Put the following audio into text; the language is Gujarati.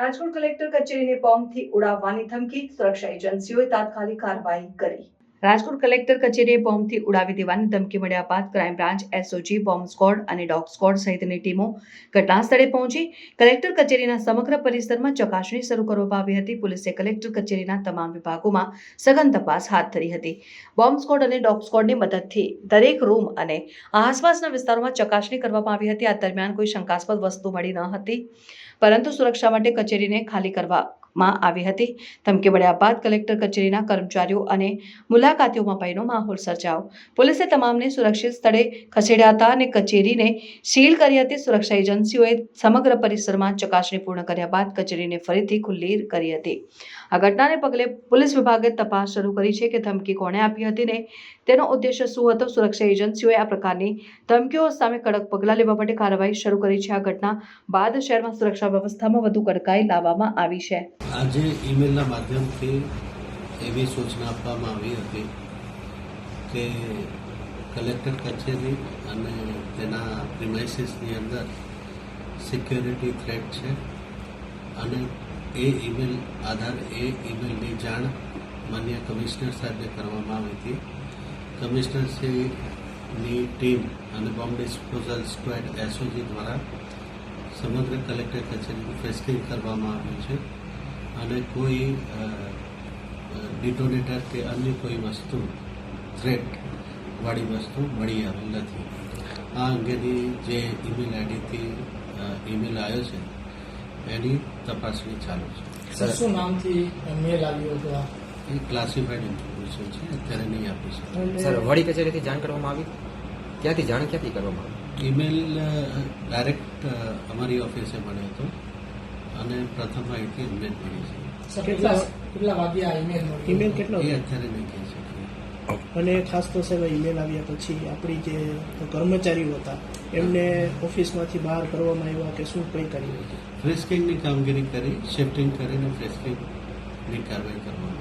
રાજકોટ કલેક્ટર કચેરીને બોમ્બથી ઉડાવવાની ધમકી, સુરક્ષા એજન્સીઓએ તાત્કાલિક કાર્યવાહી કરી। રાજકોટ કલેક્ટર કચેરીએ બોમ્બથી ઉડાવી દેવાની ધમકી મળ્યા બાદ crime branch, SOG, bomb squad અને ડોગ સ્ક્વોડ સહિતની ટીમો ઘટના સ્થળે પહોંચી કલેક્ટર કચેરીના સમગ્ર પરિસરમાં ચકાસણી શરૂ કરવામાં આવી હતી। પોલીસે કલેક્ટર કચેરીના તમામ વિભાગોમાં સઘન તપાસ હાથ ધરી હતી। બોમ્બ સ્ક્વોડ અને ડોગ સ્ક્વોડની મદદથી દરેક રૂમ અને આસપાસના વિસ્તારોમાં ચકાસણી કરવામાં આવી હતી। આ દરમિયાન કોઈ શંકાસ્પદ વસ્તુ મળી ન હતી, પરંતુ સુરક્ષા માટે કચેરીને ખાલી કરવામાં આવી હતી। ધમકી મળ્યા બાદ કલેક્ટર કચેરીના કર્મચારીઓ અને મુલાકાતીઓમાં ભયનો માહોલ સર્જાયો। પોલીસે તમામને સુરક્ષિત સ્થળે ખસેડ્યા હતા અને કચેરીને સીલ કરી હતી। સુરક્ષા એજન્સીઓએ સમગ્ર પરિસરમાં ચકાસણી પૂર્ણ કર્યા બાદ કચેરીને ફરીથી ખુલ્લી કરી હતી। આ ઘટનાને પગલે પોલીસ વિભાગે તપાસ શરૂ કરી છે કે ધમકી કોણે આપી હતી ને તેનો ઉદ્દેશ્ય શું હતો। સુરક્ષા એજન્સીઓએ આ પ્રકારની ધમકીઓ સામે કડક પગલાં લેવા માટે કાર્યવાહી શરૂ કરી છે। આ ઘટના બાદ શહેરમાં સુરક્ષા વ્યવસ્થામાં વધુ કડકાઈ લાવવામાં આવી છે। આજે ઈમેલના માધ્યમથી એવી સૂચના આપવામાં આવી હતી કે કલેક્ટર કચેરી અને તેના પ્રિમાઇસીસની અંદર સિક્યોરિટી થ્રેટ છે અને એ ઈમેલ ઈમેલની જાણ માન્ય કમિશનર સાહેબને કરવામાં આવી હતી। કમિશનરશ્રીની ટીમ અને બોમ્બ ડિસ્પોઝલ સ્ક્વોડ એસઓજી દ્વારા સમગ્ર કલેક્ટર કચેરીનું ફ્રેસ્કિંગ કરવામાં આવ્યું છે અને કોઈ ડિટોનેટર કે અન્ય કોઈ વસ્તુ થ્રેટવાળી વસ્તુ મળી આવેલ નથી। આ અંગેની જે ઈમેલ આઈડીથી ઈમેલ આવ્યો છે એની તપાસણી ચાલુ છે। શું નામથી મેલ આવ્યો હતો? એ ક્લાસિફાઈડ ઇન્ફોર્મેશન છે, અત્યારે નહીં આપી શકું। સર, વડી કચેરીથી જાણ કરવામાં આવી? ક્યાંથી જાણ કરવામાં આવી? ઈમેલ ડાયરેક્ટ અમારી ઓફિસે મળ્યો હતો અને પ્રથમ માહિતી અમને મળી છે। કેટલા વાગ્યા ઈમેલ કેટલો એ અત્યારે નહીં કહી શકીએ। અને ખાસ તો સાહેબ ઈમેલ આવ્યા પછી આપણી જે કર્મચારીઓ હતા એમને ઓફિસમાંથી બહાર કરવામાં આવ્યા કે શું કંઈ કર્યું હતું? ફ્રેસ્કિંગની કામગીરી કરી, શિફ્ટિંગ કરીને ફ્રેસ્કિંગની કાર્યવાહી કરવામાં